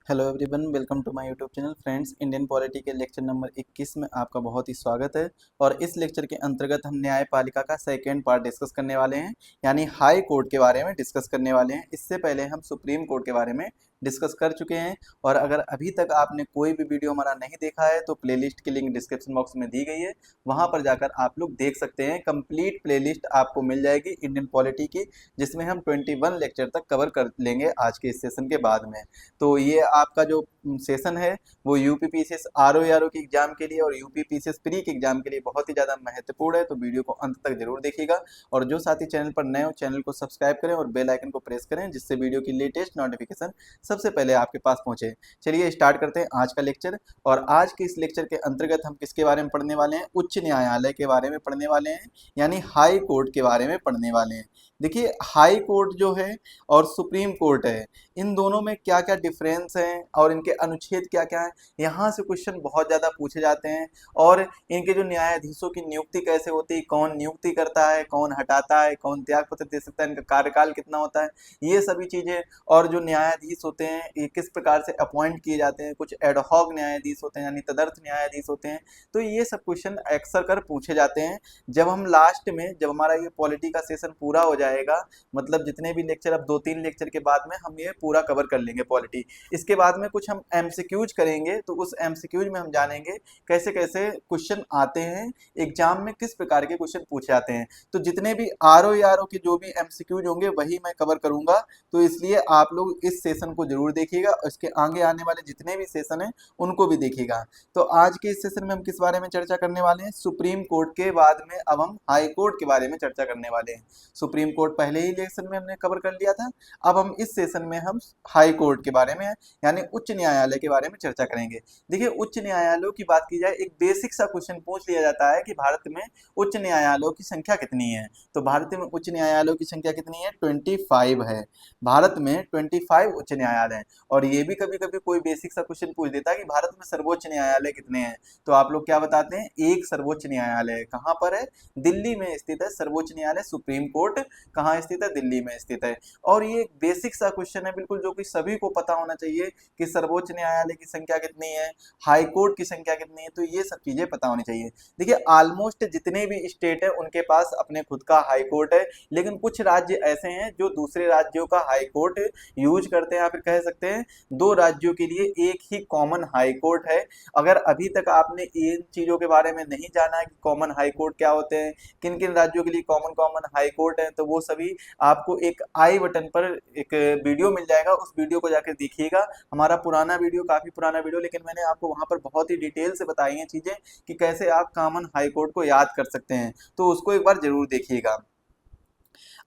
Hello everyone, welcome to my YouTube channel. Friends, Indian polity के lecture number 21 में आपका बहुत ही स्वागत है। और इस लेक्चर के अंतर्गत हम न्यायपालिका का सेकेंड पार्ट डिस्कस करने वाले हैं, यानी हाई कोर्ट के बारे में डिस्कस करने वाले हैं। इससे पहले हम सुप्रीम कोर्ट के बारे में डिस्कस कर चुके हैं। और अगर अभी तक आपने कोई भी वीडियो हमारा नहीं देखा है तो प्लेलिस्ट की लिंक डिस्क्रिप्शन बॉक्स में दी गई है, वहाँ पर जाकर आप लोग देख सकते हैं। कंप्लीट प्लेलिस्ट आपको मिल जाएगी इंडियन पॉलिटी की, जिसमें हम 21 लेक्चर तक कवर कर लेंगे आज के इस सेशन के बाद में। तो ये आपका जो सेशन है वो यूपीपीसीएस आरओ के एग्जाम के लिए और यूपीपीसीएस प्री के एग्जाम के लिए बहुत ही ज़्यादा महत्वपूर्ण है। तो वीडियो को अंत तक जरूर देखिएगा। और जो साथी चैनल पर नए हो, चैनल को सब्सक्राइब करें और बेल आइकन को प्रेस करें, जिससे वीडियो की लेटेस्ट नोटिफिकेशन सबसे पहले आपके पास पहुंचे। चलिए स्टार्ट करते हैं आज का लेक्चर। और आज के इस लेक्चर के अंतर्गत हम किसके बारे में पढ़ने वाले हैं? उच्च न्यायालय के बारे में पढ़ने वाले हैं, यानी हाई कोर्ट के बारे में पढ़ने वाले हैं। देखिए, हाई कोर्ट जो है और सुप्रीम कोर्ट है, इन दोनों में क्या क्या डिफरेंस हैं और इनके अनुच्छेद क्या क्या है, यहाँ से क्वेश्चन बहुत ज़्यादा पूछे जाते हैं। और इनके जो न्यायाधीशों की नियुक्ति कैसे होती है, कौन नियुक्ति करता है, कौन हटाता है, कौन त्यागपत्र दे सकता है, इनका कार्यकाल कितना होता है, ये सभी चीज़ें। और जो न्यायाधीश होते हैं ये किस प्रकार से अपॉइंट किए जाते हैं, कुछ एडहॉक न्यायाधीश होते हैं यानी तदर्थ न्यायाधीश होते हैं। तो ये सब क्वेश्चन अक्सर कर पूछे जाते हैं। जब हम लास्ट में, जब हमारा ये पॉलिटी का सेशन पूरा हो जाएगा, मतलब जितने भी लेक्चर, अब 2-3 लेक्चर के बाद में हम ये पूरा कवर कर लेंगे पॉलिटी। इसके बाद में कुछ हम एमसीक्यूज करेंगे, तो उस एमसीक्यूज में हम जानेंगे कैसे कैसे क्वेश्चन आते हैं एग्जाम में, किस प्रकार के क्वेश्चन पूछे जाते हैं। तो जितने भी आरओ के जो भी एमसीक्यूज होंगे वही मैं कवर करूंगा। तो इसलिए आप लोग इस सेशन को जरूर देखिएगा और इसके आगे आने वाले जितने भी सेशन हैं उनको भी देखिएगा। तो आज के इस सेशन में हम किस बारे में चर्चा करने वाले हैं? सुप्रीम कोर्ट के बाद में अब हम हाई कोर्ट के बारे में चर्चा करने वाले हैं। सुप्रीम कोर्ट पहले ही लेक्चर में हमने कवर कर लिया था। अब हम इस सेशन में हम हाई कोर्ट के बारे में, यानी उच्च न्यायालय के बारे में चर्चा करेंगे। देखिए, उच्च न्यायालयों की बात की जाए, एक बेसिक सा क्वेश्चन पूछ लिया जाता है कि भारत में उच्च न्यायालयों की संख्या कितनी है। तो भारत में उच्च न्यायालयों की संख्या कितनी है? 25 है। भारत में 25 उच्च न्यायालय हैं। और ये भी कभी कभी कोई बेसिक सा क्वेश्चन पूछ देता है कि भारत में सर्वोच्च न्यायालय कितने हैं। तो आप लोग क्या बताते हैं? एक सर्वोच्च न्यायालय है। कहाँ पर है? दिल्ली में स्थित है सर्वोच्च न्यायालय। सुप्रीम कोर्ट कहाँ स्थित है? दिल्ली में स्थित है। और ये एक बेसिक सा क्वेश्चन है बिल्कुल, जो कि सभी को पता होना चाहिए कि सर्वोच्च न्यायालय की संख्या कितनी है, हाई कोर्ट की संख्या कितनी है। तो ये सब चीजें पता होनी चाहिए। देखिए, ऑलमोस्ट जितने भी स्टेट है उनके पास अपने खुद का हाई कोर्ट है, लेकिन कुछ राज्य ऐसे हैं जो दूसरे राज्यों का हाई कोर्ट यूज करते हैं। या फिर कह सकते हैं दो राज्यों के लिए एक ही कॉमन हाई कोर्ट है। अगर अभी तक आपने इन चीजों के बारे में नहीं जाना है कि कॉमन हाई कोर्ट क्या होते हैं, किन किन राज्यों के लिए कॉमन कॉमन हाई कोर्ट है, तो वो सभी आपको एक आई बटन पर एक वीडियो मिल जाएगा, उस वीडियो को जाकर देखिएगा। हमारा पुराना वीडियो, काफी पुराना वीडियो, लेकिन मैंने आपको वहां पर बहुत ही डिटेल से बताई हैं चीजें कि कैसे आप कॉमन हाई कोर्ट को याद कर सकते हैं। तो उसको एक बार जरूर देखिएगा।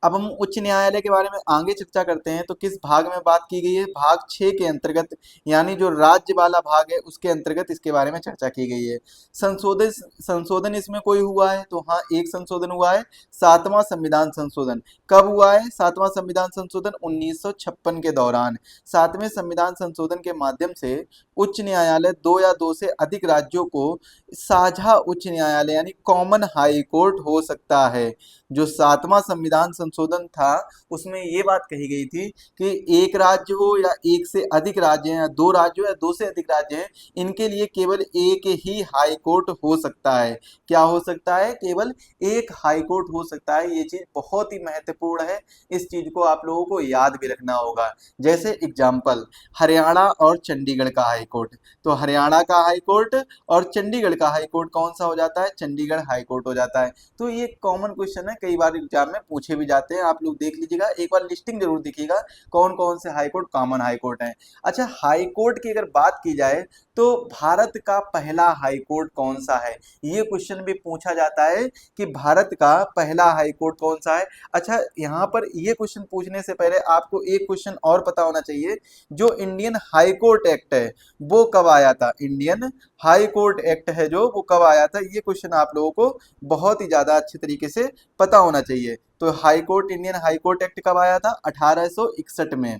अब हम उच्च न्यायालय के बारे में आगे चर्चा करते हैं। तो किस भाग में बात की गई है? भाग 6 के अंतर्गत, यानी जो राज्य वाला भाग है उसके अंतर्गत इसके बारे में चर्चा की गई है। संशोधन संशोधन इसमें कोई हुआ है? तो हाँ, एक संशोधन हुआ है, 7वां संविधान संशोधन। कब हुआ है 7वां संविधान संशोधन? 1956 के दौरान। 7वें संविधान संशोधन के माध्यम से उच्च न्यायालय 2 या 2 से अधिक राज्यों को साझा उच्च न्यायालय यानी कॉमन हाई कोर्ट हो सकता है। जो 7वां संविधान संशोधन था उसमें ये बात कही गई थी कि एक राज्य हो या एक से अधिक राज्य हैं, या 2 राज्य हो या 2 से अधिक राज्य हैं, इनके लिए केवल एक ही हाई कोर्ट हो सकता है। क्या हो सकता है? केवल एक हाई कोर्ट हो सकता है। ये चीज बहुत ही महत्वपूर्ण है, इस चीज को आप लोगों को याद भी रखना होगा। जैसे एग्जाम्पल, हरियाणा और चंडीगढ़ का हाई कोर्ट। तो हरियाणा का हाई कोर्ट और चंडीगढ़ का हाई कोर्ट कौन सा हो जाता है? चंडीगढ़ हाई कोर्ट हो जाता है। तो ये कॉमन क्वेश्चन है, कई बार एग्जाम में पूछे भी जाते हैं। आप लोग देख लीजिएगा, एक बार लिस्टिंग जरूर देखिएगा कौन कौन से high court common high court हैं। अच्छा, हाई कोर्ट की अगर बात की जाए तो भारत का पहला हाई कोर्ट कौन सा है? ये क्वेश्चन भी पूछा जाता है कि भारत का पहला हाई कोर्ट कौन सा है। अच्छा, यहाँ पर ये क्वेश्चन पूछने से पहले आपको एक क्वेश्चन और पता होना चाहिए। जो इंडियन हाई कोर्ट एक्ट है वो कब आया था? इंडियन हाई कोर्ट एक्ट है जो, वो कब आया था? ये क्वेश्चन आप लोगों को बहुत ही ज्यादा अच्छे तरीके से पता होना चाहिए। तो high court, Indian high court act कब आया था? 1861 में।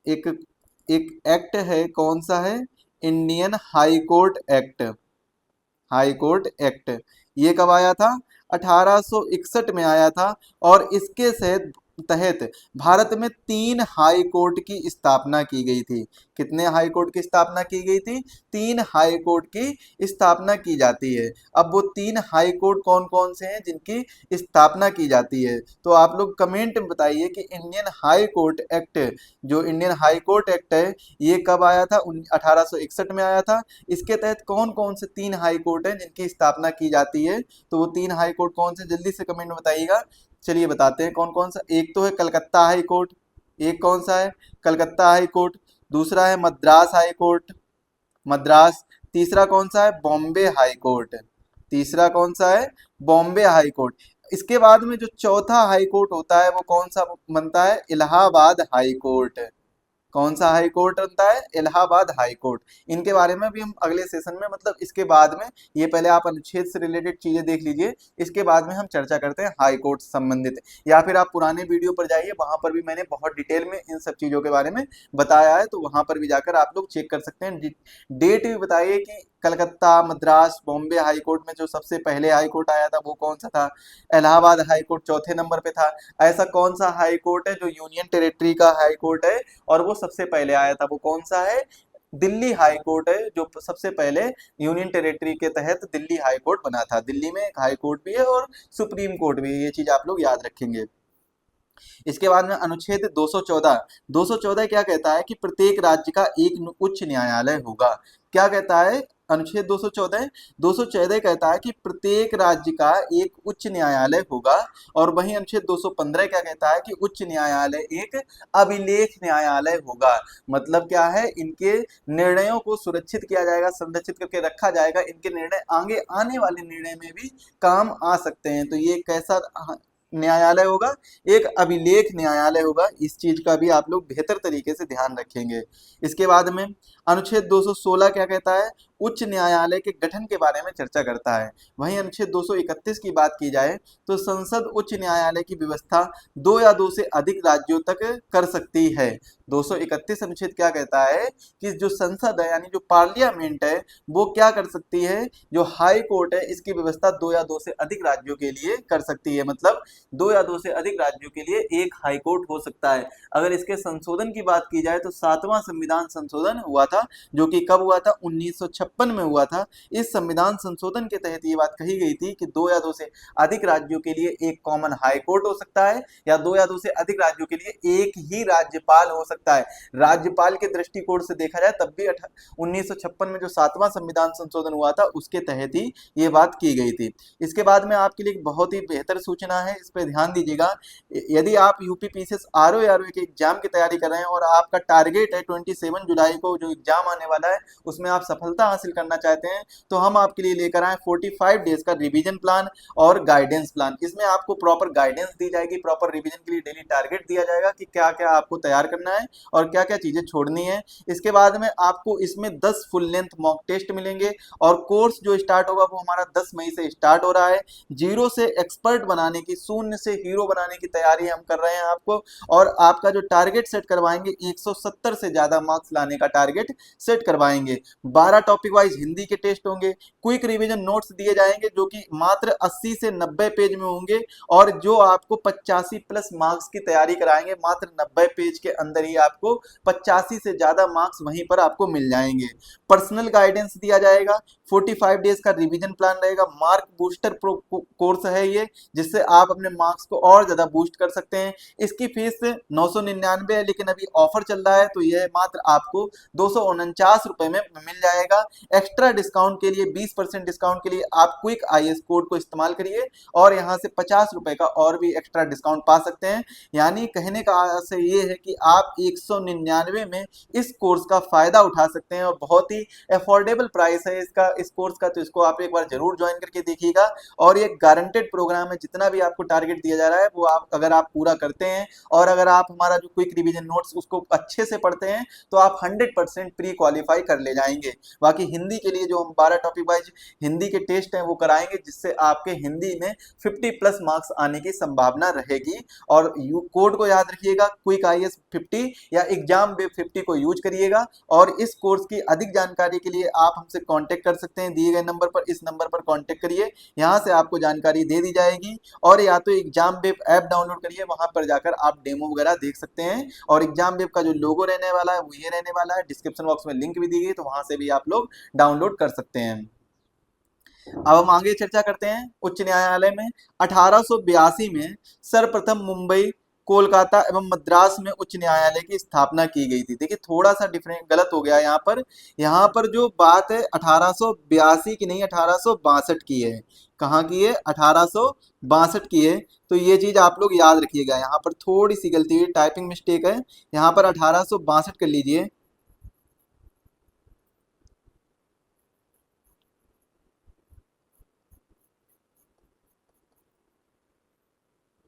एक एक एक्ट है, कौन सा है? Indian high court act. High court act ये कब आया था? 1861 में आया था। और इसके तहत तहत भारत में 3 हाई कोर्ट की स्थापना की गई थी। कितने हाई कोर्ट की स्थापना की गई थी? 3 हाई कोर्ट की स्थापना की जाती है। अब वो 3 हाई कोर्ट कौन कौन से हैं जिनकी स्थापना की जाती है? तो आप लोग कमेंट में बताइए कि इंडियन हाई कोर्ट एक्ट, जो इंडियन हाई कोर्ट एक्ट है, ये कब आया था? 1861 में आया था। इसके तहत कौन कौन से 3 हाई कोर्ट हैं जिनकी स्थापना की जाती है? तो वो 3 हाई कोर्ट कौन से, जल्दी से कमेंट में बताइएगा। चलिए बताते हैं कौन कौन सा। एक तो है कलकत्ता हाई कोर्ट, एक कौन सा है? Calcutta high court. दूसरा है मद्रास हाई कोर्ट, मद्रास। तीसरा कौन सा है? Bombay high court. तीसरा कौन सा है? Bombay high court. इसके बाद में जो चौथा हाई कोर्ट होता है वो कौन सा बनता है? Allahabad high court. कौन सा हाई कोर्ट बनता है? Allahabad high court. इनके बारे में भी हम अगले सेशन में, मतलब इसके बाद में, ये पहले आप अनुच्छेद से रिलेटेड चीजें देख लीजिए, इसके बाद में हम चर्चा करते हैं हाई कोर्ट से संबंधित। या फिर आप पुराने वीडियो पर जाइए, वहां पर भी मैंने बहुत डिटेल में इन सब चीजों के बारे में बताया है, तो वहां पर भी जाकर आप लोग चेक कर सकते हैं। डेट भी बताइए कि कलकत्ता, मद्रास, बॉम्बे हाई कोर्ट में जो सबसे पहले हाई कोर्ट आया था वो कौन सा था? इलाहाबाद हाई कोर्ट चौथे नंबर पे था। ऐसा कौन सा हाई कोर्ट है जो यूनियन टेरिटरी का हाई कोर्ट है और वो सबसे पहले आया था? वो कौन सा है? दिल्ली हाई कोर्ट है, जो सबसे पहले यूनियन टेरिटरी के तहत दिल्ली हाई कोर्ट बना था। दिल्ली में एक हाई कोर्ट भी है और सुप्रीम कोर्ट भी है, ये चीज आप लोग याद रखेंगे। इसके बाद में अनुच्छेद 214, 214 क्या कहता है? कि प्रत्येक राज्य का एक उच्च न्यायालय होगा। क्या कहता है अनुच्छेद 214? 214 कहता है कि प्रत्येक राज्य का एक उच्च न्यायालय होगा। और वहीं अनुच्छेद 215 क्या कहता है? कि उच्च न्यायालय एक अभिलेख न्यायालय होगा। मतलब क्या है? इनके निर्णयों को सुरक्षित किया जाएगा, संरक्षित करके रखा जाएगा। इनके निर्णय आगे आने वाले निर्णय में भी काम आ सकते हैं। तो ये कैसा न्यायालय होगा? एक अभिलेख न्यायालय होगा। इस चीज का भी आप लोग बेहतर तरीके से ध्यान रखेंगे। इसके बाद में अनुच्छेद 216 क्या कहता है? उच्च न्यायालय के गठन के बारे में चर्चा करता है। वहीं अनुच्छेद 231 की बात की जाए तो संसद उच्च न्यायालय की व्यवस्था 2 या 2 से अधिक राज्यों तक कर सकती है। 231 अनुच्छेद क्या कहता है? कि जो संसद है, यानी जो पार्लियामेंट है, वो क्या कर सकती है? जो हाई कोर्ट है, इसकी व्यवस्था 2 या 2 से अधिक राज्यों के लिए कर सकती है। मतलब 2 या 2 से अधिक राज्यों के लिए एक हाई कोर्ट हो सकता है। अगर इसके संशोधन की बात की जाए तो 7वां संविधान संशोधन हुआ था, जो कि कब हुआ था? 1956 में हुआ था। इस संविधान संशोधन के तहत ये बात कही गई थी कि 2 या 2 से अधिक राज्यों के लिए एक कॉमन हाई कोर्ट हो सकता है, या 2 या 2 से अधिक राज्यों के लिए एक ही राज्यपाल हो सकता है। राज्यपाल के दृष्टिकोण से देखा जाए तब भी 1956 में जो 7वां संविधान संशोधन हुआ था उसके तहत ही ये बात की गई थी। इसके बाद में आपके लिए एक बहुत ही बेहतर सूचना है, इस पर ध्यान दीजिएगा। यदि आप यूपी पीसीएस आरओ या के एग्जाम की तैयारी कर रहे हैं और आपका टारगेट है 27 जुलाई को जो एग्जाम आने वाला है उसमें आप सफलता हासिल करना चाहते हैं, तो हम आपके लिए लेकर आए 45 डेज का रिवीजन प्लान और गाइडेंस प्लान। इसमें आपको प्रॉपर गाइडेंस दी जाएगी, प्रॉपर रिवीजन के लिए डेली टारगेट दिया जाएगा कि क्या क्या आपको तैयार करना है और क्या क्या चीजें छोड़नी है। इसके बाद में आपको इसमें 10 फुल लेंथ मॉक टेस्ट मिलेंगे और कोर्स जो स्टार्ट होगा वो हमारा 10 मई से स्टार्ट हो रहा है। जीरो से एक्सपर्ट बनाने की, शून्य से हीरो बनाने की तैयारी हम कर रहे हैं आपको। और आपका जो टारगेट सेट करवाएंगे, 170 से ज्यादा मार्क्स लाने का टारगेट सेट करवाएंगे। 12 टॉपिक वाइज हिंदी के टेस्ट होंगे। क्विक रिवीजन नोट्स दिए जाएंगे जो कि मात्र 80 से 90 पेज में होंगे और जो आपको 85 प्लस मार्क्स की तैयारी कराएंगे। मात्र 90 पेज के अंदर ही आपको 85 से ज्यादा मार्क्स वहीं पर आपको मिल जाएंगे। पर्सनल गाइडेंस दिया जाएगा। 45 डेज का रिवीजन प्लान रहेगा। मार्क बूस्टर कोर्स है ये, जिससे आप अपने मार्क्स को और ज्यादा बूस्ट कर सकते हैं। इसकी फीस 999 है, लेकिन अभी ऑफर चल रहा है तो यह मात्र आपको 249 रुपए में मिल जाएगा। एक्स्ट्रा डिस्काउंट के लिए, 20% डिस्काउंट के लिए आप क्विक आईएएस कोड को इस्तेमाल करिए और यहाँ से 50 रुपए का और भी एक्स्ट्रा डिस्काउंट पा सकते हैं। यानी कहने का आशय ये है कि आप 199 में इस कोर्स का फायदा उठा सकते हैं और बहुत ही अफोर्डेबल प्राइस है इसका, इस कोर्स का। तो इसको आप एक बार जरूर ज्वाइन करके देखिएगा। और ये गारंटेड प्रोग्राम है, जितना भी आपको टारगेट दिया जा रहा है वो आप अगर आप पूरा करते हैं और अगर आप हमारा जो क्विक रिवीजन नोट्स उसको अच्छे से पढ़ते हैं तो आप 100% प्री क्वालिफाई कर ले जाएंगे। बाकी हिंदी के लिए जो हम 12 टॉपिक वाइज हिंदी के टेस्ट हैं वो कराएंगे, जिससे आपके हिंदी में 50 प्लस मार्क्स आने की संभावना रहेगी। और कोड को याद रखिएगा, क्विक आईएएस 50 या एग्जाम वेब 50 को यूज करिएगा। और इस कोर्स की अधिक जानकारी के लिए आप हमसे कांटेक्ट कर सकते हैं दिए गए नंबर पर। इस नंबर पर कांटेक्ट करिए, यहाँ से आपको जानकारी दे दी जाएगी। और याद तो एग्जाम वेब ऐप डाउनलोड करिए, वहां पर जाकर आप डेमो वगैरह देख सकते हैं। और एग्जाम वेब का जो लोगो रहने वाला है वो ये रहने वाला है, डिस्क्रिप्शन बॉक्स में लिंक भी दी गई, तो वहां से भी आप लोग डाउनलोड कर सकते हैं। अब हम आगे चर्चा करते हैं उच्च न्यायालय में 1882 में सर्वप्रथम मुंबई, कोलकाता एवं मद्रास में उच्च न्यायालय की स्थापना की गई थी। देखिए थोड़ा सा डिफरेंट गलत हो गया यहाँ पर जो बात है 1882 की नहीं 1862 की है। कहाँ की है? 1862 की है। तो ये चीज आप लोग याद रखिएगा, यहाँ पर थोड़ी सी गलती हुई, टाइपिंग मिस्टेक है, यहाँ पर 1862 कर लीजिए।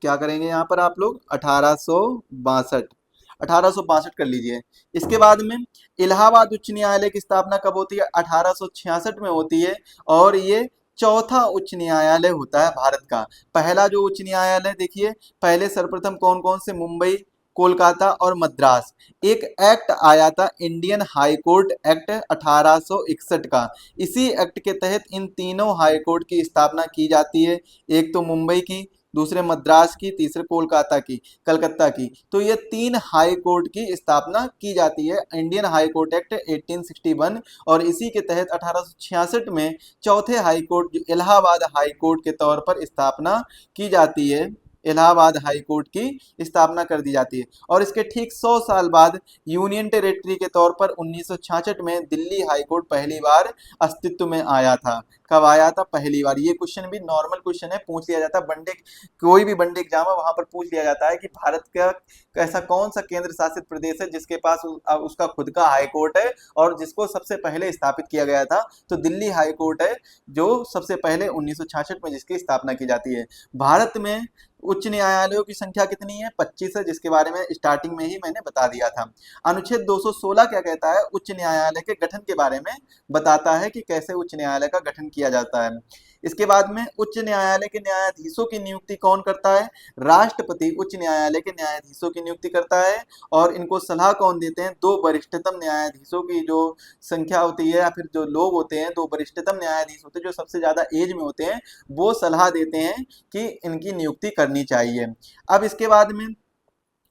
क्या करेंगे यहाँ पर आप लोग? 1862 कर लीजिए। इसके बाद में इलाहाबाद उच्च न्यायालय की स्थापना कब होती है? 1866 में होती है। और ये चौथा उच्च न्यायालय होता है भारत का। पहला जो उच्च न्यायालय देखिए, पहले सर्वप्रथम कौन कौन से? मुंबई, कोलकाता और मद्रास। एक एक्ट आया था इंडियन हाई कोर्ट एक्ट 1861 का। इसी एक्ट के तहत इन तीनों हाई कोर्ट की स्थापना की जाती है। एक तो मुंबई की, दूसरे मद्रास की, तीसरे कोलकाता की, कलकत्ता की। तो ये तीन हाई कोर्ट की स्थापना की जाती है, इंडियन हाई कोर्ट एक्ट 1861। और इसी के तहत 1866 में चौथे high court Allahabad high court के तौर पर स्थापना की जाती है। इलाहाबाद हाई कोर्ट की स्थापना कर दी जाती है। और इसके ठीक 100 साल बाद यूनियन टेरिटरी के तौर पर 1966 में दिल्ली हाई कोर्ट पहली बार अस्तित्व में आया था। कब आया था? पहली बार। ये क्वेश्चन भी नॉर्मल क्वेश्चन है, पूछ लिया जाता है वनडे, कोई भी वनडे एग्जाम है वहां पर पूछ लिया जाता है कि भारत का ऐसा कौन सा केंद्र शासित प्रदेश है जिसके पास उसका खुद का हाई कोर्ट है और जिसको सबसे पहले स्थापित किया गया था। तो दिल्ली हाई कोर्ट है जो सबसे पहले 1966 में जिसकी स्थापना की जाती है। भारत में उच्च न्यायालयों की संख्या कितनी है? 25 है, जिसके बारे में स्टार्टिंग में ही मैंने बता दिया था। अनुच्छेद 216 क्या कहता है? उच्च न्यायालय के गठन के बारे में बताता है कि कैसे उच्च न्यायालय का गठन किया जाता है। इसके बाद में उच्च न्यायालय के न्यायाधीशों की नियुक्ति कौन करता है? राष्ट्रपति उच्च न्यायालय के न्यायाधीशों की नियुक्ति करता है। और इनको सलाह कौन देते हैं? दो वरिष्ठतम न्यायाधीशों की जो संख्या होती है या फिर जो लोग होते हैं, दो वरिष्ठतम न्यायाधीश होते हैं जो सबसे ज्यादा एज में होते हैं, वो सलाह देते हैं कि इनकी नियुक्ति करनी चाहिए। अब इसके बाद में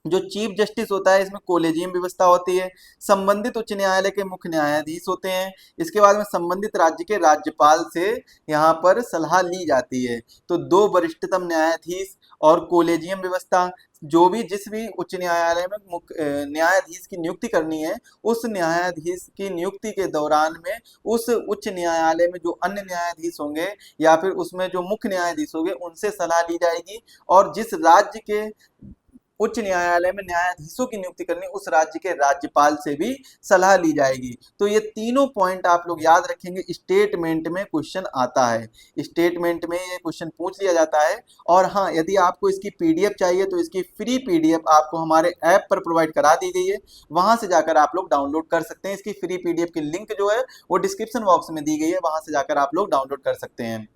जो चीफ जस्टिस होता है, इसमें कोलेजियम व्यवस्था होती है। संबंधित उच्च न्यायालय के मुख्य न्यायाधीश होते हैं। इसके बाद में संबंधित राज्य के राज्यपाल से यहाँ पर सलाह ली जाती है। तो दो वरिष्ठतम न्यायाधीश और कोलेजियम व्यवस्था, जो भी जिस भी उच्च न्यायालय में मुख्य न्यायाधीश की नियुक्ति करनी है, उस न्यायाधीश की नियुक्ति के दौरान में उस उच्च न्यायालय में जो अन्य न्यायाधीश होंगे या फिर उसमें जो मुख्य न्यायाधीश होंगे उनसे सलाह ली जाएगी। और जिस राज्य के उच्च न्यायालय में न्यायाधीशों की नियुक्ति करनी, उस राज्य के राज्यपाल से भी सलाह ली जाएगी। तो ये तीनों पॉइंट आप लोग याद रखेंगे, स्टेटमेंट में क्वेश्चन आता है, स्टेटमेंट में ये क्वेश्चन पूछ लिया जाता है। और हाँ, यदि आपको इसकी पीडीएफ चाहिए तो इसकी फ्री पीडीएफ आपको हमारे ऐप पर प्रोवाइड करा दी गई है, वहां से जाकर आप लोग डाउनलोड कर सकते हैं। इसकी फ्री पीडीएफ की लिंक जो है वो डिस्क्रिप्शन बॉक्स में दी गई है, वहां से जाकर आप लोग डाउनलोड कर सकते हैं।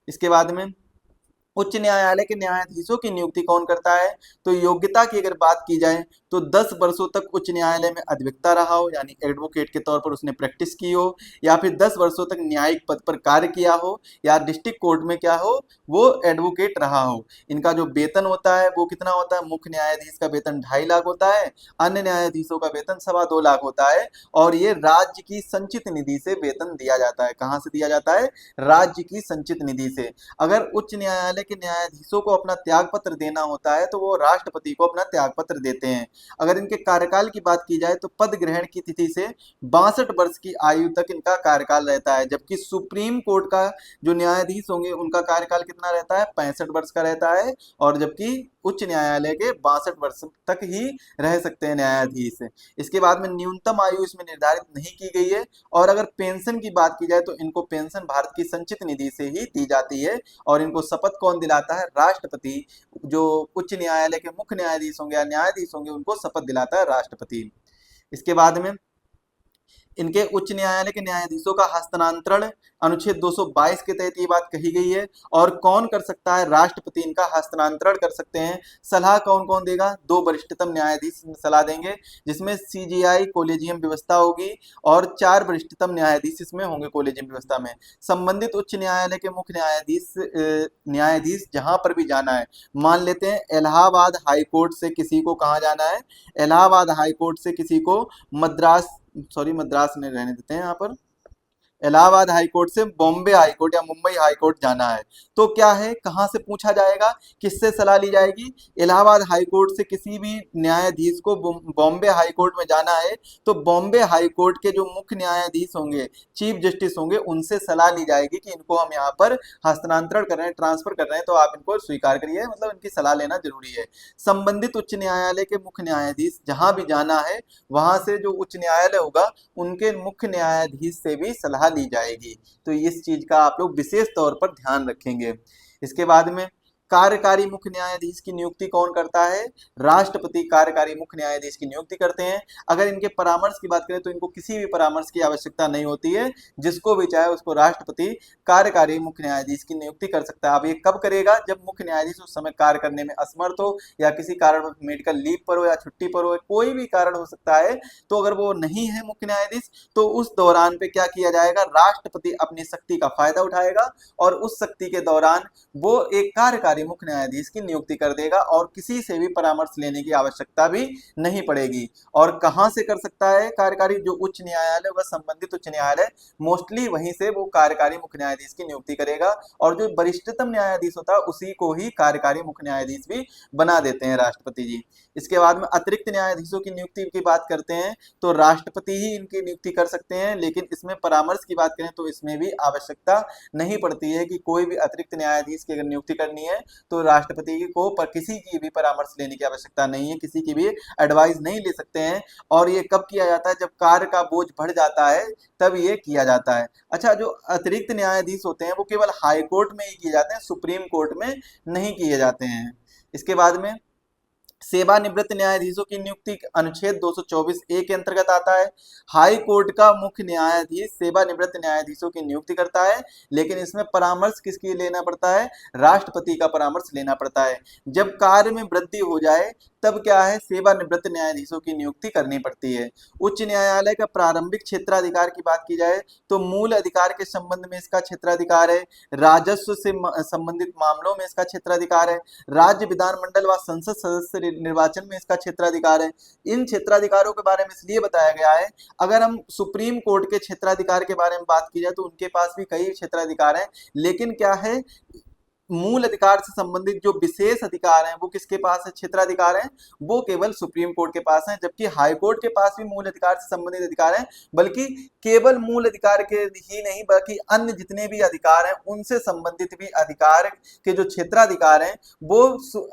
इसके बाद में उच्च न्यायालय के न्यायाधीशों की नियुक्ति कौन करता है? तो योग्यता की अगर बात की जाए तो 10 वर्षों तक उच्च न्यायालय में अधिवक्ता रहा हो, यानी एडवोकेट के तौर पर उसने प्रैक्टिस की हो, या फिर 10 वर्षों तक न्यायिक पद पर कार्य किया हो, या डिस्ट्रिक्ट कोर्ट में क्या हो, वो एडवोकेट रहा हो। इनका जो वेतन होता है वो कितना होता है? मुख्य न्यायाधीश का वेतन 2.5 लाख होता है, अन्य न्यायाधीशों का वेतन 2.25 लाख होता है। और ये राज्य की संचित निधि से वेतन दिया जाता है। कहाँ से दिया जाता है? राज्य की संचित निधि से। अगर उच्च न्यायालय के न्यायाधीशों को अपना त्याग पत्र देना होता है तो वो राष्ट्रपति को अपना त्याग पत्र देते हैं। अगर इनके कार्यकाल की बात की जाए तो पद ग्रहण की तिथि से 62 वर्ष की आयु तक इनका कार्यकाल रहता है। जबकि सुप्रीम कोर्ट का जो न्यायाधीश होंगे उनका कार्यकाल कितना रहता है? 65 वर्ष का रहता है। और जबकि उच्च न्यायालय के 62 वर्ष तक ही रह सकते हैं न्यायाधीश। इसके बाद में न्यूनतम आयु इसमें निर्धारित नहीं की गई है। और अगर पेंशन की बात की जाए तो इनको पेंशन भारत की संचित निधि से ही दी जाती है। और इनको शपथ कौन दिलाता है? राष्ट्रपति। जो उच्च न्यायालय के मुख्य न्यायाधीश होंगे या न्यायाधीश होंगे उनको शपथ दिलाता है राष्ट्रपति। इसके बाद में इनके उच्च न्यायालय के न्यायाधीशों का हस्तांतरण अनुच्छेद 222 के तहत ये बात कही गई है। और कौन कर सकता है? राष्ट्रपति इनका हस्तांतरण कर सकते हैं। सलाह कौन कौन देगा? 2 वरिष्ठतम न्यायाधीश सलाह देंगे, जिसमें सीजीआई कोलेजियम व्यवस्था होगी और 4 वरिष्ठतम न्यायाधीश इसमें होंगे कोलेजियम व्यवस्था में। संबंधित उच्च न्यायालय के मुख्य न्यायाधीश जहां पर भी जाना है, मान लेते हैं इलाहाबाद हाई कोर्ट से किसी को कहाँ जाना है, इलाहाबाद हाई कोर्ट से किसी को मद्रास में रहने देते हैं, यहाँ पर इलाहाबाद हाई कोर्ट से बॉम्बे हाई कोर्ट या मुंबई हाई कोर्ट जाना है, तो क्या है, कहां से पूछा जाएगा, किससे सलाह ली जाएगी? इलाहाबाद हाई कोर्ट से किसी भी न्यायाधीश को बॉम्बे हाई कोर्ट में जाना है, तो बॉम्बे हाई कोर्ट के जो मुख्य न्यायाधीश होंगे, चीफ जस्टिस होंगे, उनसे सलाह ली जाएगी कि इनको हम यहाँ पर हस्तांतरण कर रहे हैं, ट्रांसफर कर रहे हैं, तो आप इनको स्वीकार करिए, मतलब इनकी सलाह लेना जरूरी है। संबंधित उच्च न्यायालय के मुख्य न्यायाधीश जहां भी जाना है, वहां से जो उच्च न्यायालय होगा उनके मुख्य न्यायाधीश से भी सलाह ली जाएगी। तो इस चीज का आप लोग विशेष तौर पर ध्यान रखेंगे। इसके बाद में कार्यकारी मुख्य न्यायाधीश की नियुक्ति कौन करता है? राष्ट्रपति कार्यकारी मुख्य न्यायाधीश की नियुक्ति करते हैं। अगर इनके परामर्श की बात करें तो इनको किसी भी परामर्श की आवश्यकता नहीं होती है, जिसको भी चाहे उसको राष्ट्रपति कार्यकारी मुख्य न्यायाधीश की नियुक्ति कर सकता है। अब ये कब करेगा? जब मुख्य न्यायाधीश उस समय कार्य करने में असमर्थ हो, या किसी कारण मेडिकल लीव पर हो, या छुट्टी पर हो, कोई भी कारण हो सकता है। तो अगर वो नहीं है मुख्य न्यायाधीश, तो उस दौरान पे क्या किया जाएगा? राष्ट्रपति अपनी शक्ति का फायदा उठाएगा और उस शक्ति के दौरान वो एक कार्यकारी मुख्य न्यायाधीश की नियुक्ति कर देगा और किसी से भी परामर्श लेने की आवश्यकता भी नहीं पड़ेगी। और कहां से कर सकता है कार्यकारी? जो उच्च न्यायालय होगा, संबंधित उच्च न्यायालय, मोस्टली वहीं से वो कार्यकारी मुख्य न्यायाधीश की नियुक्ति करेगा। और जो वरिष्ठतम न्यायाधीश होता है उसी को ही कार्यकारी मुख्य न्यायाधीश भी बना देते हैं राष्ट्रपति जी। इसके बाद में अतिरिक्त न्यायाधीशों की नियुक्ति की बात करते हैं तो राष्ट्रपति ही इनकी नियुक्ति कर सकते हैं, लेकिन इसमें परामर्श की बात करें तो इसमें भी आवश्यकता नहीं पड़ती है कि कोई भी अतिरिक्त न्यायाधीश की अगर नियुक्ति करनी है तो राष्ट्रपति को पर किसी की भी परामर्श लेने की आवश्यकता नहीं है, किसी की भी एडवाइस नहीं ले सकते हैं। और ये कब किया जाता है? जब कार्य का बोझ बढ़ जाता है तब ये किया जाता है। अच्छा, जो अतिरिक्त न्यायाधीश होते हैं वो केवल हाई कोर्ट में ही किए जाते हैं, सुप्रीम कोर्ट में नहीं किए जाते हैं। इसके बाद में सेवानिवृत्त न्यायाधीशों की नियुक्ति अनुच्छेद 224A के अंतर्गत आता है। हाई कोर्ट का मुख्य न्यायाधीश सेवानिवृत्त न्यायाधीशों की नियुक्ति करता है, लेकिन इसमें परामर्श किसकी लेना पड़ता है? राष्ट्रपति का परामर्श लेना पड़ता है। जब कार्य में वृद्धि हो जाए तब क्या है? सेवानिवृत्त न्यायाधीशों की नियुक्ति करनी पड़ती है। उच्च न्यायालय का प्रारंभिक क्षेत्राधिकार की बात की जाए तो मूल अधिकार के संबंध में इसका क्षेत्राधिकार है, राजस्व से संबंधित मामलों में इसका क्षेत्राधिकार है, राज्य विधानमंडल व संसद सदस्य निर्वाचन में इसका क्षेत्राधिकार है। इन क्षेत्राधिकारों के बारे में इसलिए बताया गया है, अगर हम सुप्रीम कोर्ट के क्षेत्राधिकार के बारे में बात की जाए तो उनके पास भी कई क्षेत्राधिकार हैं, लेकिन क्या है, मूल अधिकार से संबंधित जो विशेष अधिकार हैं वो किसके पास है? क्षेत्राधिकार हैं, वो केवल सुप्रीम कोर्ट के पास हैं। जबकि हाई कोर्ट के पास भी मूल अधिकार से संबंधित अधिकार हैं, बल्कि केवल मूल अधिकार के ही नहीं बल्कि अन्य जितने भी अधिकार हैं उनसे संबंधित भी अधिकार के जो क्षेत्राधिकार हैं वो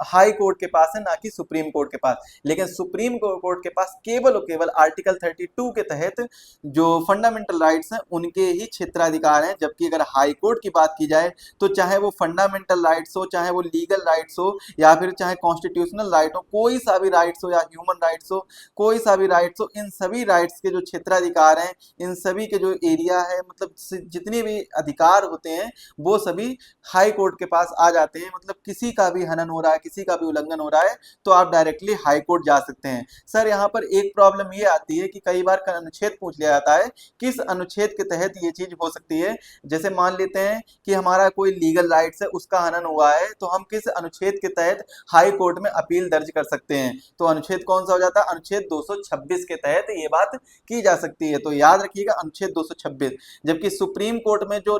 हाई कोर्ट के पास है, ना कि सुप्रीम कोर्ट के पास। लेकिन सुप्रीम कोर्ट के पास केवल और केवल आर्टिकल 32 के तहत जो फंडामेंटल राइट्स हैं उनके ही क्षेत्राधिकार हैं। जबकि अगर हाई कोर्ट की बात की जाए तो चाहे वो फंडामेंटल राइट्स हो, चाहे वो लीगल राइट्स हो, या फिर चाहे कॉन्स्टिट्यूशनल राइट हो, कोई सा भी राइट्स हो या ह्यूमन राइट्स हो, कोई सा भी राइट्स हो, इन सभी राइट्स के जो क्षेत्राधिकार हैं, इन सभी के जो एरिया है, मतलब जितने भी अधिकार होते हैं वो सभी हाई कोर्ट के पास आ जाते हैं। मतलब किसी का भी हनन हो रहा है, किसी का भी उल्लंघन हो रहा है तो आप डायरेक्टली हाई कोर्ट जा सकते हैं। सर यहाँ पर एक प्रॉब्लम ये आती है कि कई बार अनुच्छेद पूछ लिया जाता है, किस अनुच्छेद के तहत ये चीज हो सकती है। जैसे मान लेते हैं कि हमारा कोई लीगल राइट्स है उसका हनन हुआ है, तो हम किस अनुच्छेद के तहत हाई कोर्ट में अपील दर्ज कर सकते हैं? तो अनुच्छेद कौन सा हो जाता है? अनुच्छेद 226 के तहत ये बात की जा सकती है। तो याद रखिएगा अनुच्छेद 226। जबकि सुप्रीम कोर्ट में जो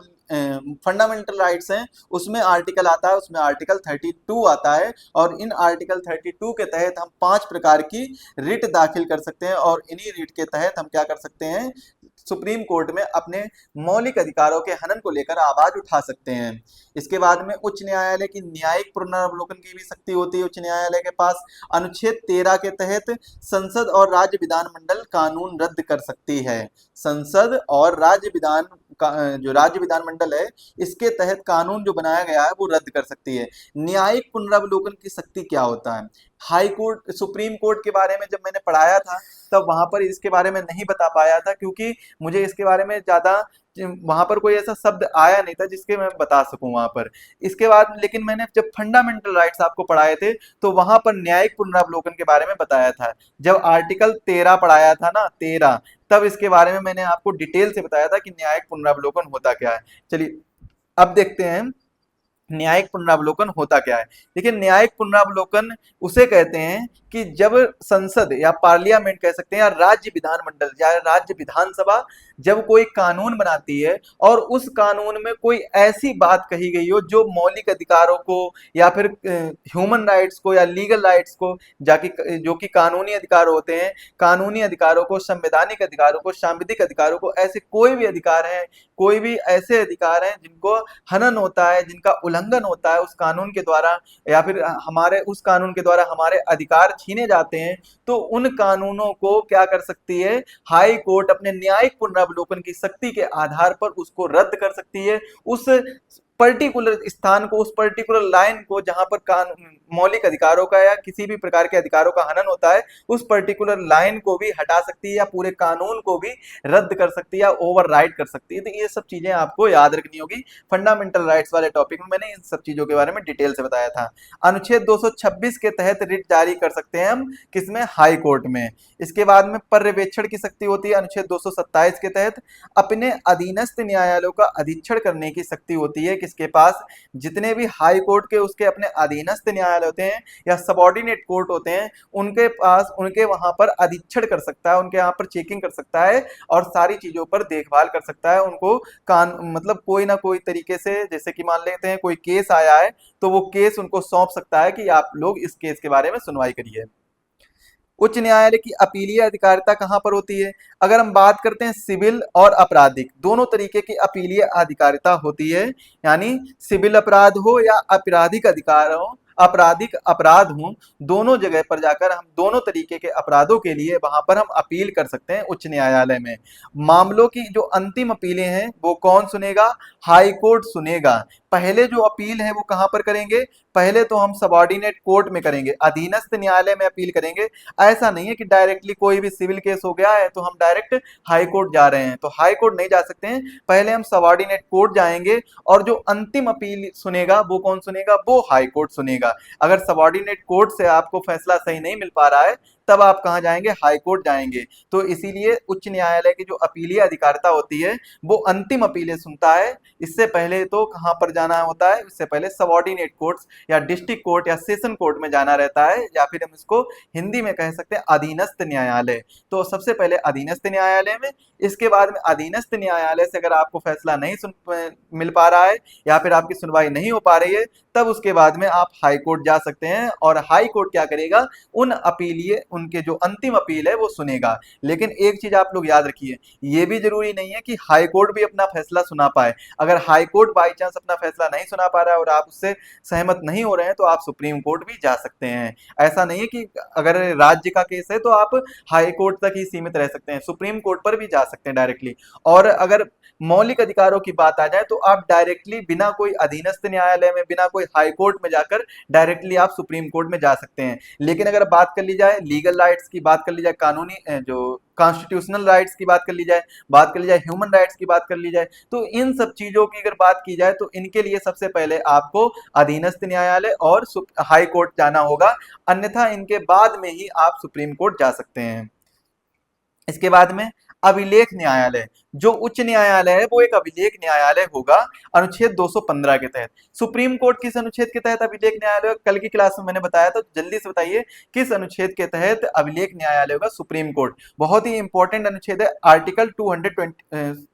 फंडामेंटल राइट्स हैं उसमें आर्टिकल आता है, उसमें आर्टिकल 32 आता है, और इन आर्टिकल 32 के तहत हम 5 प्रकार की रिट दाखिल कर सकते हैं, और इन्हीं रिट के तहत हम क्या कर सकते हैं? सुप्रीम कोर्ट में अपने मौलिक अधिकारों के हनन को लेकर आवाज उठा सकते हैं। इसके बाद में उच्च न्यायालय की न्यायिक पुनर्वलोकन की भी शक्ति होती है उच्च न्यायालय के पास। अनुच्छेद 13 के तहत संसद और राज्य विधानमंडल कानून रद्द कर सकती है। संसद और राज्य विधान जो राज्य विधानमंडल है इसके तहत कानून जो बनाया गया है वो रद्द कर सकती है। न्यायिक पुनरावलोकन की शक्ति क्या होता है? हाई कोर्ट, सुप्रीम कोर्ट के बारे में जब मैंने पढ़ाया था तब वहां पर इसके बारे में नहीं बता पाया था, क्योंकि मुझे इसके बारे में ज्यादा वहां पर कोई ऐसा शब्द आया नहीं था जिसके मैं बता सकूं वहां पर। इसके बाद लेकिन मैंने जब फंडामेंटल राइट्स आपको पढ़ाए थे तो वहां पर न्यायिक पुनरावलोकन के बारे में बताया था। जब आर्टिकल 13 पढ़ाया था ना, 13, तब इसके बारे में मैंने आपको डिटेल से बताया था कि न्यायिक पुनरावलोकन होता क्या है। चलिए अब देखते हैं न्यायिक पुनरावलोकन होता क्या है। देखिए न्यायिक पुनरावलोकन उसे कहते हैं कि जब संसद या पार्लियामेंट कह सकते हैं या राज्य विधानमंडल या राज्य विधानसभा जब कोई कानून बनाती है और उस कानून में कोई ऐसी बात कही गई हो जो मौलिक अधिकारों को या फिर ह्यूमन राइट्स को या लीगल राइट्स को, जाकि जो कि कानूनी अधिकार होते हैं, कानूनी अधिकारों को, संवैधानिक अधिकारों को, सांविधिक अधिकारों को, ऐसे कोई भी अधिकार है, कोई भी ऐसे अधिकार हैं जिनको हनन होता है, जिनका उल्लंघन होता है उस कानून के द्वारा या फिर हमारे उस कानून के द्वारा हमारे अधिकार छीने जाते हैं, तो उन कानूनों को क्या कर सकती है? हाई कोर्ट अपने न्यायिक पुनरावलोकन की शक्ति के आधार पर उसको रद्द कर सकती है। उस पर्टिकुलर स्थान को, उस पर्टिकुलर लाइन को जहां पर कानून मौलिक अधिकारों का या किसी भी प्रकार के अधिकारों का हनन होता है, उस पर्टिकुलर लाइन को भी हटा सकती है या पूरे कानून को भी रद्द कर सकती है या ओवरराइड कर सकती है। तो ये सब चीजें आपको याद रखनी होगी। फंडामेंटल राइट्स वाले टॉपिक में मैंने इन सब चीजों के बारे में डिटेल से बताया था। अनुच्छेद 226 के तहत रिट जारी कर सकते हैं हम, किसमें? हाई कोर्ट में। इसके बाद में पर्यवेक्षण की शक्ति होती है अनुच्छेद 227 के तहत। अपने अधीनस्थ न्यायालयों का अधीक्षण करने की शक्ति होती है किसके पास? जितने भी हाई कोर्ट के उसके अपने अधीनस्थ न्यायालय होते हैं या सबऑर्डिनेट कोर्ट होते हैं, उनके पास, उनके वहां पर अधीक्षण कर सकता है, उनके यहाँ पर चेकिंग कर सकता है और सारी चीजों पर देखभाल कर सकता है। उनको मतलब कोई ना कोई तरीके से, जैसे कि मान लेते हैं कोई केस आया है तो वो केस उनको सौंप सकता है कि आप लोग इस केस के बारे में सुनवाई करिए। उच्च न्यायालय की अपीलीय अधिकारिता कहां पर होती है? अगर हम बात करते हैं सिविल और आपराधिक, दोनों तरीके की अपीलीय अधिकारिता होती है। यानी सिविल अपराध हो या आपराधिक अधिकार हो, आपराधिक अपराध हो, दोनों जगह पर जाकर हम दोनों तरीके के अपराधों के लिए वहां पर हम अपील कर सकते हैं उच्च न्यायालय में। मामलों की जो अंतिम अपीलें हैं वो कौन सुनेगा? हाई कोर्ट सुनेगा। पहले जो अपील है वो कहां पर करेंगे? पहले तो हम सबऑर्डिनेट कोर्ट में करेंगे, अधीनस्थ न्यायालय में अपील करेंगे। ऐसा नहीं है कि डायरेक्टली कोई भी सिविल केस हो गया है तो हम डायरेक्ट हाई कोर्ट जा रहे हैं, तो हाई कोर्ट नहीं जा सकते हैं। पहले हम सबऑर्डिनेट कोर्ट जाएंगे और जो अंतिम अपील सुनेगा वो कौन सुनेगा? वो हाई कोर्ट सुनेगा। अगर सबऑर्डिनेट कोर्ट से आपको फैसला सही नहीं मिल पा रहा है तब आप कहां जाएंगे? हाई कोर्ट जाएंगे। तो इसीलिए उच्च न्यायालय की जो अपीलीय अधिकारिता होती है वो अंतिम अपीलें सुनता है। इससे पहले तो कहां पर जाना होता है? इससे पहले सबऑर्डिनेट कोर्ट्स या डिस्ट्रिक्ट कोर्ट या सेशन कोर्ट में जाना रहता है, या फिर हम इसको हिंदी में कह सकते हैं अधीनस्थ न्यायालय। तो सबसे पहले अधीनस्थ न्यायालय में, इसके बाद में अधीनस्थ न्यायालय से अगर आपको फैसला नहीं मिल पा रहा है या फिर आपकी सुनवाई नहीं हो पा रही है, तब उसके बाद में आप हाई कोर्ट जा सकते हैं। और हाई कोर्ट क्या करेगा? उन अपीलीय, उनके जो अंतिम अपील है वो सुनेगा। लेकिन एक चीज आप लोग याद रखिए, ये भी जरूरी नहीं है कि हाई कोर्ट भी अपना फैसला सुना पाए। अगर हाई कोर्ट बाई चांस अपना फैसला नहीं सुना पा रहा है और आप उससे सहमत नहीं हो रहे हैं तो आप सुप्रीम कोर्ट भी जा सकते हैं। ऐसा नहीं है कि अगर राज्य का केस है तो आप हाई कोर्ट तक ही सीमित रह सकते हैं, सुप्रीम कोर्ट पर भी जा सकते हैं डायरेक्टली। और अगर मौलिक अधिकारों की बात आ जाए तो आप डायरेक्टली बिना कोई अधीनस्थ न्यायालय में, बिना कोई हाई कोर्ट में जाकर डायरेक्टली आप सुप्रीम कोर्ट में जा सकते हैं। लेकिन अगर बात कर ली जाए लीगल राइट्स की, बात कर ली जाए कानूनी जो कॉन्स्टिट्यूशनल राइट्स की बात कर ली जाए, बात कर ली जाए ह्यूमन राइट्स की बात कर ली जाए, तो इन सब चीजों की अगर बात की जाए तो इनके लिए सबसे पहले आपको अधीनस्थ न्यायालय और हाई कोर्ट जाना होगा। अन्यथा इनके बाद में ही आप सुप्रीम कोर्ट जा सकते हैं। इसके बाद में अभिलेख न्यायालय, जो उच्च न्यायालय है वो एक अभिलेख न्यायालय होगा अनुच्छेद 215 के तहत। सुप्रीम कोर्ट किस अनुच्छेद के तहत अभिलेख न्यायालय? कल की क्लास में मैंने बताया था, जल्दी से बताइए किस अनुच्छेद के तहत अभिलेख न्यायालय होगा सुप्रीम कोर्ट? बहुत ही इंपॉर्टेंट अनुच्छेद है, आर्टिकल 220,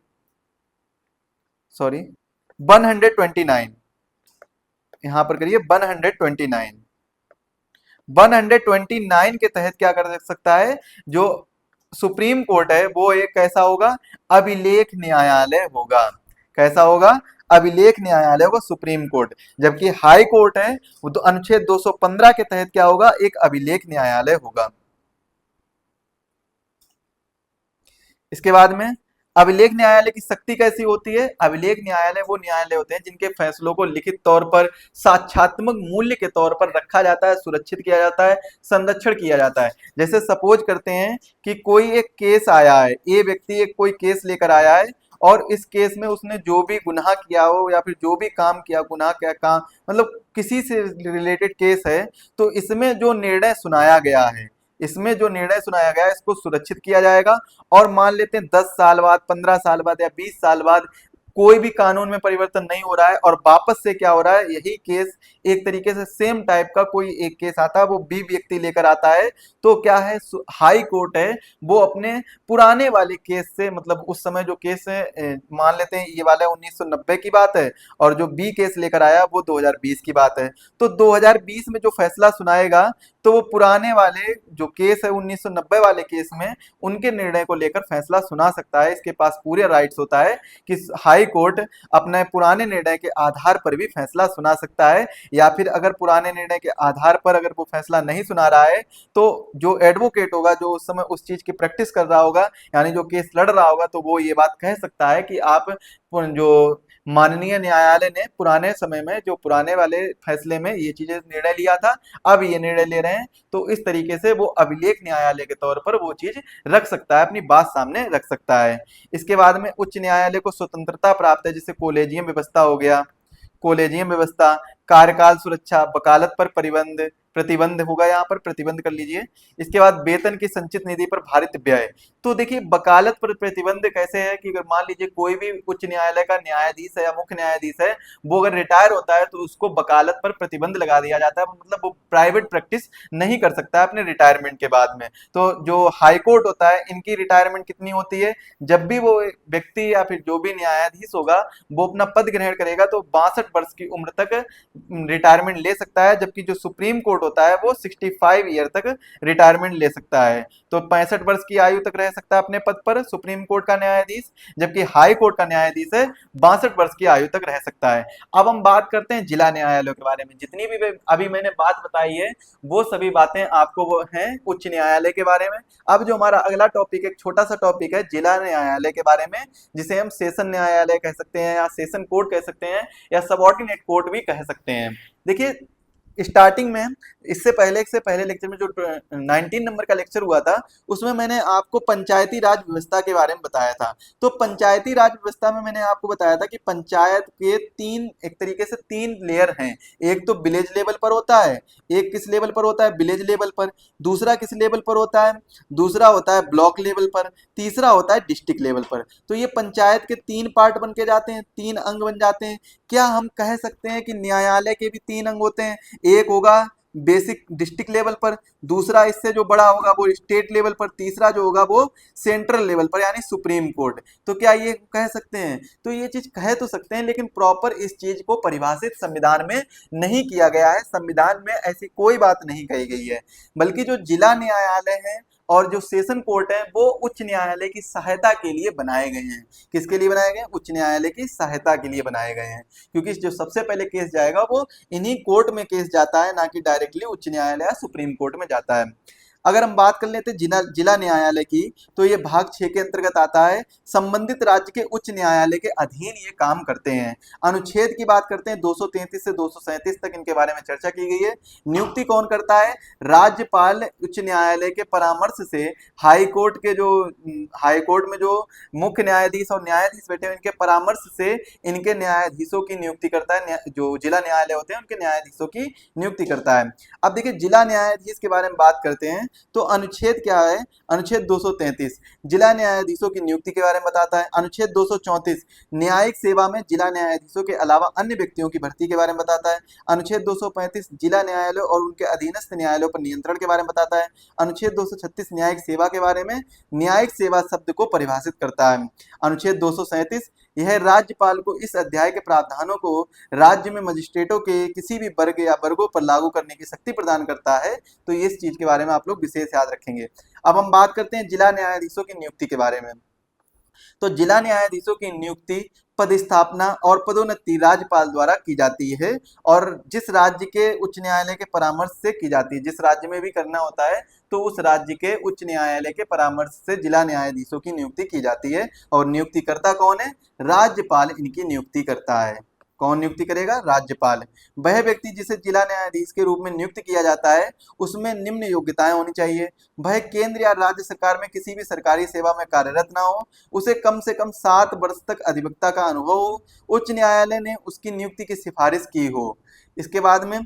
सॉरी 129। यहां पर करिए 129। 129 के तहत क्या कर सकता है जो सुप्रीम कोर्ट है? वो एक कैसा होगा? अभिलेख न्यायालय होगा। कैसा होगा? अभिलेख न्यायालय होगा सुप्रीम कोर्ट, जबकि हाई कोर्ट है वो तो अनुच्छेद 215 के तहत क्या होगा, एक अभिलेख न्यायालय होगा। इसके बाद में अभिलेख न्यायालय की शक्ति कैसी होती है। अभिलेख न्यायालय वो न्यायालय होते हैं जिनके फैसलों को लिखित तौर पर साक्ष्यात्मक मूल्य के तौर पर रखा जाता है, सुरक्षित किया जाता है, संरक्षण किया जाता है। जैसे सपोज करते हैं कि कोई एक केस आया है, ये व्यक्ति एक कोई केस लेकर आया है और इस केस में उसने जो भी गुनाह किया हो या फिर जो भी काम किया, गुनाह क्या काम मतलब किसी से रिलेटेड केस है, तो इसमें जो निर्णय सुनाया गया है, इसमें जो निर्णय सुनाया गया है इसको सुरक्षित किया जाएगा। और मान लेते हैं 10 साल बाद, 15 साल बाद या 20 साल बाद कोई भी कानून में परिवर्तन नहीं हो रहा है और वापस से क्या हो रहा है, यही केस एक तरीके से सेम टाइप का कोई एक केस आता है, वो बी व्यक्ति लेकर आता है, तो क्या है, हाई कोर्ट है वो अपने पुराने वाले केस से, मतलब उस समय जो केस है मान लेते हैं ये वाला 1990 की बात है और जो बी केस लेकर आया वो 2020 की बात है, तो 2020 में जो फैसला सुनाएगा तो वो पुराने वाले जो केस है 1990 वाले केस में उनके निर्णय को लेकर फैसला सुना सकता है। इसके पास पूरे राइट्स होता है कि हाई कोर्ट अपने पुराने निर्णय के आधार पर भी फैसला सुना सकता है, या फिर अगर पुराने निर्णय के आधार पर अगर वो फैसला नहीं सुना रहा है तो जो एडवोकेट होगा, जो उस समय उस चीज की प्रैक्टिस कर रहा होगा, यानी जो केस लड़ रहा होगा, तो वो ये बात कह सकता है कि आप जो माननीय न्यायालय ने पुराने समय में जो पुराने वाले फैसले में ये चीजें निर्णय लिया था, अब ये निर्णय ले रहे हैं, तो इस तरीके से वो अभिलेख न्यायालय के तौर पर वो चीज रख सकता है, अपनी बात सामने रख सकता है। इसके बाद में उच्च न्यायालय को स्वतंत्रता प्राप्त है, जैसे कोलेजियम व्यवस्था हो गया, कोलेजियम व्यवस्था, कार्यकाल सुरक्षा, वकालत पर परिबंध प्रतिबंध होगा, यहाँ पर प्रतिबंध कर लीजिए। इसके बाद वेतन की संचित निधि पर भारित व्यय, तो देखिए वकालत पर प्रतिबंध कैसे है कि अगर मान लीजिए कोई भी उच्च न्यायालय का न्यायाधीश है या मुख्य न्यायाधीश है, वो अगर रिटायर होता है तो उसको वकालत पर प्रतिबंध लगा दिया जाता है, मतलब वो प्राइवेट प्रैक्टिस नहीं कर सकता है अपने रिटायरमेंट के बाद में। तो जो हाई कोर्ट होता है इनकी रिटायरमेंट कितनी होती है, जब भी वो व्यक्ति या फिर जो भी न्यायाधीश होगा वो अपना पद ग्रहण करेगा तो 62 वर्ष की उम्र तक रिटायरमेंट ले सकता है, जबकि जो सुप्रीम कोर्ट होता है वो 65 ईयर तक रिटायरमेंट ले सकता है। तो 65 वर्ष की आयु तक रह सकता है अपने पद पर सुप्रीम कोर्ट का न्यायाधीश, जबकि हाई कोर्ट का न्यायाधीश है 62 वर्ष की आयु तक रह सकता है। अब हम बात करते हैं जिला न्यायालयों के बारे में। जितनी भी अभी मैंने बात बताई है वो सभी बातें आपको वो हैं उच्च न्यायालय के बारे में। अब जो हमारा अगला टॉपिक, एक छोटा सा टॉपिक है जिला न्यायालय के बारे में, जिसे हम सेशन न्यायालय कह सकते हैं या सेशन कोर्ट कह सकते हैं या सबऑर्डिनेट कोर्ट भी कह सकते हैं। देखिए स्टार्टिंग में इससे पहले लेक्चर में जो 19 नंबर का लेक्चर हुआ था उसमें मैंने आपको पंचायती राज व्यवस्था के बारे में बताया था। तो पंचायती राज व्यवस्था में मैंने आपको बताया था कि पंचायत के एक तरीके से तीन लेयर हैं। एक तो विलेज लेवल पर होता है, एक किस लेवल पर होता है, विलेज लेवल पर, दूसरा किस लेवल पर होता है, दूसरा होता है ब्लॉक लेवल पर, तीसरा होता है डिस्ट्रिक्ट लेवल पर। तो ये पंचायत के तीन पार्ट बन के जाते हैं, तीन अंग बन जाते हैं। क्या हम कह सकते हैं कि न्यायालय के भी तीन अंग होते हैं, एक होगा बेसिक डिस्ट्रिक्ट लेवल पर, दूसरा इससे जो बड़ा होगा वो स्टेट लेवल पर, तीसरा जो होगा वो सेंट्रल लेवल पर यानी सुप्रीम कोर्ट। तो क्या ये कह सकते हैं, तो ये चीज कह तो सकते हैं, लेकिन प्रॉपर इस चीज को परिभाषित संविधान में नहीं किया गया है। संविधान में ऐसी कोई बात नहीं कही गई है, बल्कि जो जिला न्यायालय है और जो सेशन कोर्ट है वो उच्च न्यायालय की सहायता के लिए बनाए गए हैं। किसके लिए बनाए गए हैं, उच्च न्यायालय की सहायता के लिए बनाए गए हैं, क्योंकि जो सबसे पहले केस जाएगा वो इन्हीं कोर्ट में केस जाता है, ना कि डायरेक्टली उच्च न्यायालय या सुप्रीम कोर्ट में जाता है। अगर हम बात कर लेते हैं जिला न्यायालय की, तो ये भाग 6 के अंतर्गत आता है। संबंधित राज्य के उच्च न्यायालय के अधीन ये काम करते हैं। अनुच्छेद की बात करते हैं 233 से 237 तक इनके बारे में चर्चा की गई है। नियुक्ति कौन करता है, राज्यपाल उच्च न्यायालय के परामर्श से हाई कोर्ट के जो हाई कोर्ट में जो मुख्य न्यायाधीश और न्यायाधीश बैठे हैं इनके परामर्श से इनके न्यायाधीशों की नियुक्ति करता है। जो जिला न्यायालय होते हैं उनके न्यायाधीशों की नियुक्ति करता है। अब देखिए जिला न्यायाधीश के बारे में बात करते हैं, तो अनुच्छेद क्या है, अनुच्छेद 233 जिला न्यायाधीशों की नियुक्ति के बारे में बताता है। अनुच्छेद 234 न्यायिक सेवा में जिला न्यायाधीशों के अलावा अन्य व्यक्तियों की भर्ती के बारे में बताता है। अनुच्छेद 235 जिला न्यायालय और उनके अधीनस्थ न्यायालयों पर नियंत्रण के बारे में बताता है। अनुच्छेद 236 न्यायिक सेवा के बारे में न्यायिक सेवा शब्द को परिभाषित करता है। अनुच्छेद 237 यह राज्यपाल को इस अध्याय के प्रावधानों को राज्य में मजिस्ट्रेटों के किसी भी वर्ग या वर्गों पर लागू करने की शक्ति प्रदान करता है। तो इस चीज के बारे में आप लोग विशेष याद रखेंगे। अब हम बात करते हैं जिला न्यायाधीशों की नियुक्ति के बारे में। तो जिला न्यायाधीशों की नियुक्ति, पदस्थापना और पदोन्नति राज्यपाल द्वारा की जाती है और जिस राज्य के उच्च न्यायालय के परामर्श से की जाती है, जिस राज्य में भी करना होता है तो उस राज्य के उच्च न्यायालय के परामर्श से जिला न्यायाधीशों की नियुक्ति की जाती है। और नियुक्तिकर्ता कौन है? राज्यपाल इनकी नियुक्ति करता है। कौन नियुक्ति करेगा? राज्यपाल। वह व्यक्ति जिसे जिला न्यायाधीश के रूप में नियुक्त किया जाता है उसमें निम्न योग्यताएं होनी चाहिए। वह केंद्र या राज्य सरकार में किसी भी सरकारी सेवा में कार्यरत ना हो, उसे कम से कम 7 वर्ष तक अधिवक्ता का अनुभव हो, उच्च न्यायालय ने उसकी नियुक्ति की सिफारिश की हो। इसके बाद में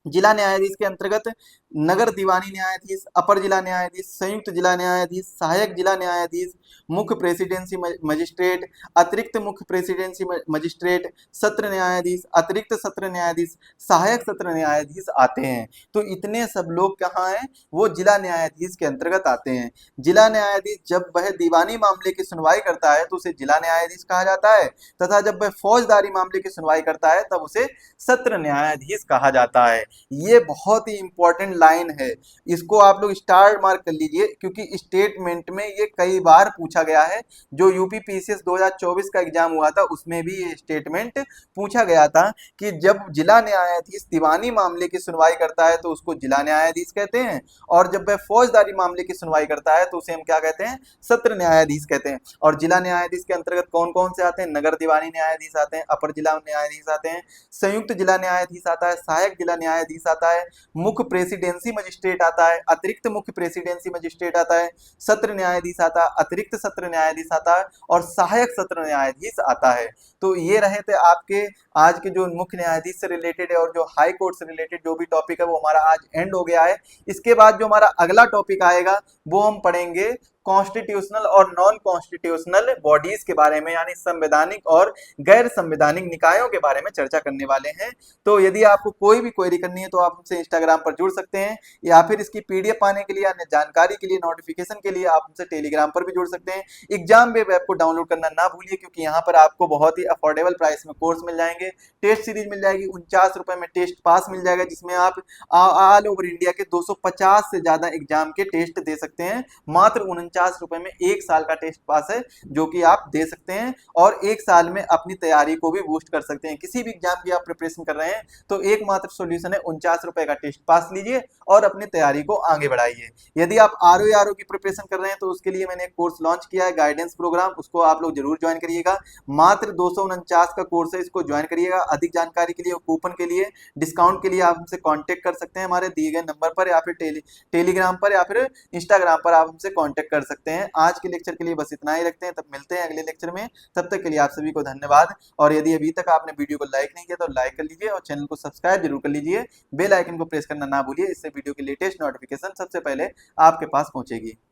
जिला न्यायाधीश के अंतर्गत नगर दीवानी न्यायाधीश, अपर जिला न्यायाधीश, संयुक्त जिला न्यायाधीश, सहायक जिला न्यायाधीश, मुख्य प्रेसिडेंसी मजिस्ट्रेट, अतिरिक्त मुख्य प्रेसिडेंसी मजिस्ट्रेट, सत्र न्यायाधीश, अतिरिक्त सत्र न्यायाधीश, सहायक सत्र न्यायाधीश आते हैं। तो इतने सब लोग कहाँ हैं? वो जिला न्यायाधीश के अंतर्गत आते हैं। जिला न्यायाधीश जब वह दीवानी मामले की सुनवाई करता है तो उसे जिला न्यायाधीश कहा जाता है, तथा जब वह फौजदारी मामले की सुनवाई करता है तब उसे सत्र न्यायाधीश कहा जाता है। ये बहुत ही इंपॉर्टेंट लाइन है, इसको आप लोग स्टार मार्क कर लीजिए क्योंकि स्टेटमेंट में ये कई बार पूछा गया है। जो यूपी पीसीएस 2024 का एग्जाम हुआ था उसमें भी ये स्टेटमेंट पूछा गया था कि जब जिला न्यायाधीश दीवानी मामले की सुनवाई करता है तो उसको जिला न्यायाधीश कहते हैं, और जब वह फौजदारी मामले की सुनवाई करता है तो उसे हम क्या कहते हैं? सत्र न्यायाधीश कहते हैं। और जिला न्यायाधीश के अंतर्गत कौन कौन से आते हैं? नगर दीवानी न्यायाधीश आते हैं, अपर जिला न्यायाधीश आते हैं, संयुक्त जिला न्यायाधीश आता है, सहायक जिला न्यायाधीश आता है, मुख्य प्रेसिडेंसी मजिस्ट्रेट आता है, अतिरिक्त मुख्य प्रेसिडेंसी मजिस्ट्रेट आता है, सत्र न्यायाधीश आता है, अतिरिक्त सत्र न्यायाधीश आता है और सहायक सत्र न्यायाधीश आता है। तो ये रहे थे आपके आज के जो मुख्य न्यायाधीश से रिलेटेड है और जो हाई कोर्ट से रिलेटेड जो भी टॉपिक है वो हमारा आज एंड हो गया है। इसके बाद जो हमारा अगला टॉपिक आएगा वो हम पढ़ेंगे कॉन्स्टिट्यूशनल और नॉन कॉन्स्टिट्यूशनल बॉडीज के बारे में, यानी संवैधानिक और गैर संवैधानिक निकायों के बारे में चर्चा करने वाले हैं। तो यदि आपको कोई भी क्वेरी करनी है तो आप हमसे इंस्टाग्राम पर जुड़ सकते हैं, या फिर इसकी पीडीएफ पाने के लिए, अन्य जानकारी के लिए, नोटिफिकेशन के लिए आप हमसे टेलीग्राम पर भी जुड़ सकते हैं। एग्जाम वेब ऐप को डाउनलोड करना ना भूलिए क्योंकि यहाँ पर आपको बहुत ही अफोर्डेबल प्राइस में कोर्स मिल जाएंगे। टेस्ट सीरीज मिल जाएगी, 49 रुपए में टेस्ट पास मिल जाएगा जिसमें आप ऑल ओवर इंडिया के 250 से ज्यादा एग्जाम के टेस्ट दे सकते हैं। मात्र 49 रुपए में 1 साल का टेस्ट पास है जो कि आप दे सकते हैं और 1 साल में अपनी तैयारी को भी बूस्ट कर सकते हैं। किसी भी एग्जाम की आप प्रिपरेशन कर रहे हैं तो एकमात्र सॉल्यूशन है 49 रुपए का टेस्ट पास लीजिए और अपनी तैयारी को आगे बढ़ाइए। यदि आप आरओ की प्रिपरेशन कर रहे हैं तो उसके लिए मैंने एक कोर्स लॉन्च किया है, गाइडेंस प्रोग्राम, उसको आप लोग जरूर ज्वाइन करिएगा। मात्र 249 का कोर्स है, इसको ज्वाइन करिएगा। अधिक जानकारी के लिए, कूपन के लिए, डिस्काउंट के लिए आप हमसे कांटेक्ट कर सकते हैं हमारे दिए गए नंबर पर, या फिर टेलीग्राम पर या फिर इंस्टाग्राम पर आप हमसे कांटेक्ट कर सकते हैं। आज के लेक्चर के लिए बस इतना ही रखते हैं, तब मिलते हैं अगले लेक्चर में। तब तक के लिए आप सभी को धन्यवाद। और यदि अभी तक आपने वीडियो को लाइक नहीं किया तो लाइक कर लीजिए और चैनल को सब्सक्राइब जरूर कर लीजिए। बेल आइकन को प्रेस करना ना भूलिए, इससे वीडियो की लेटेस्ट नोटिफिकेशन सबसे पहले आपके पास पहुंचेगी।